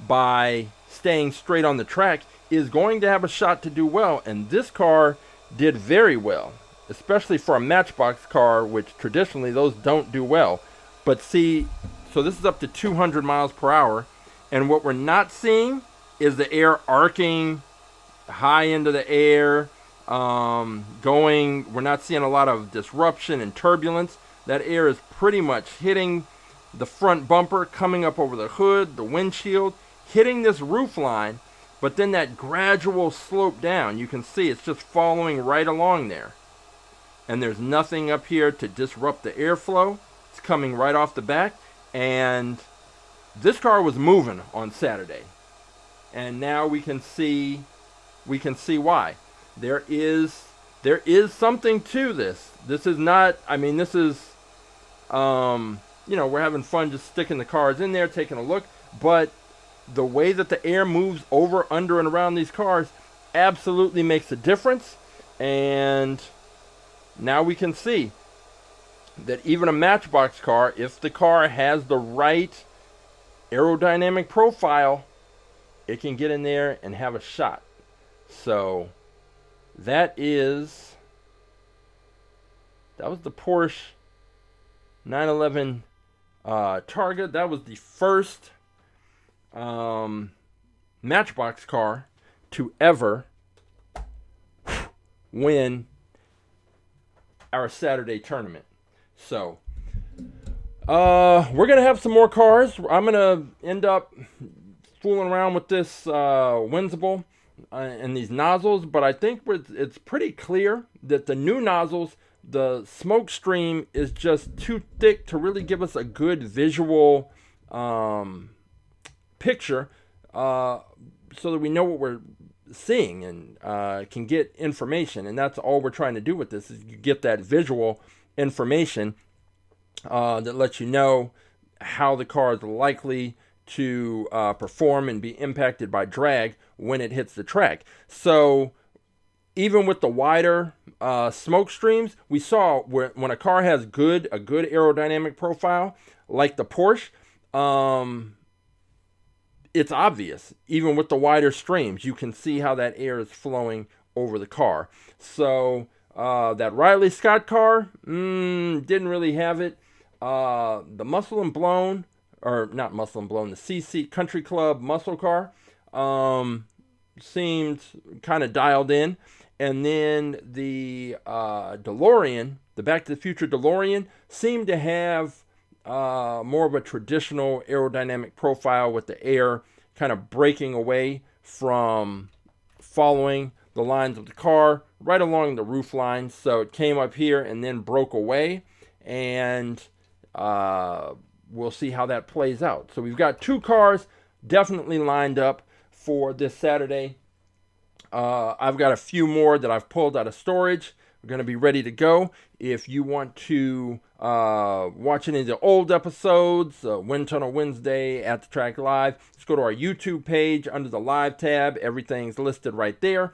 by staying straight on the track is going to have a shot to do well. And this car did very well, especially for a Matchbox car, which traditionally those don't do well. But see, so this is up to 200 miles per hour, and what we're not seeing is the air arcing high into the air, we're not seeing a lot of disruption and turbulence. That air is pretty much hitting the front bumper, coming up over the hood, the windshield, hitting this roof line, but then that gradual slope down, you can see it's just following right along there. And there's nothing up here to disrupt the airflow. It's coming right off the back, and this car was moving on Saturday. And now we can see why. There is something to this. This is not, this is we're having fun just sticking the cars in there, taking a look, but the way that the air moves over, under, and around these cars absolutely makes a difference. And now we can see that even a Matchbox car, if the car has the right aerodynamic profile, it can get in there and have a shot. So that was the Porsche 911 Targa. That was the first Matchbox car to ever win our Saturday tournament. So we're gonna have some more cars. I'm gonna end up fooling around with this Windsible and these nozzles, but I think it's pretty clear that the new nozzles, the smoke stream is just too thick to really give us a good visual picture, so that we know what we're seeing and can get information. And that's all we're trying to do with this, is you get that visual information that lets you know how the car is likely to perform and be impacted by drag when it hits the track. So even with the wider smoke streams, we saw when a car has a good aerodynamic profile, like the Porsche, it's obvious. Even with the wider streams, you can see how that air is flowing over the car. So that Riley Scott car, didn't really have it. The Muscle and Blown, or not Muscle and Blown, the CC Country Club muscle car seemed kind of dialed in. And then the DeLorean, the Back to the Future DeLorean, seemed to have more of a traditional aerodynamic profile with the air kind of breaking away from following the lines of the car right along the roof lines. So it came up here and then broke away, and we'll see how that plays out. So we've got 2 cars definitely lined up for this Saturday. I've got a few more that I've pulled out of storage. We're going to be ready to go. If you want to watch any of the old episodes, Wind Tunnel Wednesday, AtTheTrack.live, just go to our YouTube page under the Live tab. Everything's listed right there.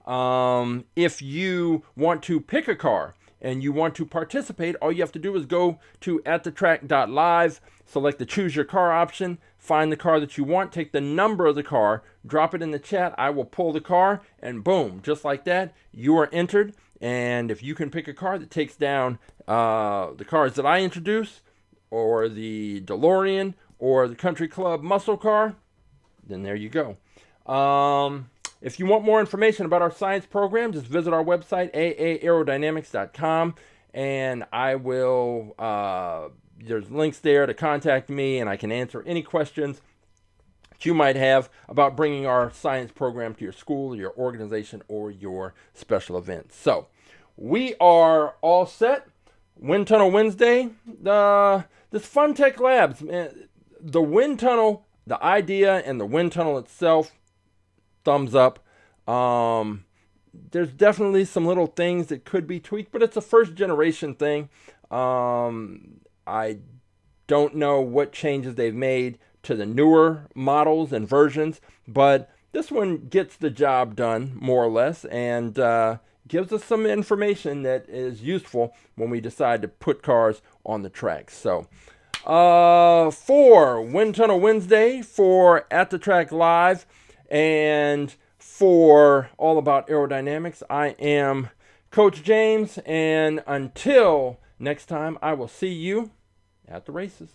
If you want to pick a car and you want to participate, all you have to do is go to AtTheTrack.live, select the Choose Your Car option, find the car that you want, take the number of the car, drop it in the chat. I will pull the car, and boom, just like that, you are entered. And if you can pick a car that takes down the cars that I introduce, or the DeLorean, or the Country Club muscle car, then there you go. If you want more information about our science program, just visit our website, aerodynamics.com, and I will, there's links there to contact me, and I can answer any questions that you might have about bringing our science program to your school, your organization, or your special event. So we are all set. Wind Tunnel Wednesday. This Fun Tech Labs, man, the wind tunnel, the idea and the wind tunnel itself, thumbs up. There's definitely some little things that could be tweaked, but it's a first generation thing. I don't know what changes they've made to the newer models and versions, but this one gets the job done more or less, and gives us some information that is useful when we decide to put cars on the track. So for Wind Tunnel Wednesday, for At The Track Live, and for All About Aerodynamics, I am Coach James, and until next time, I will see you at the races.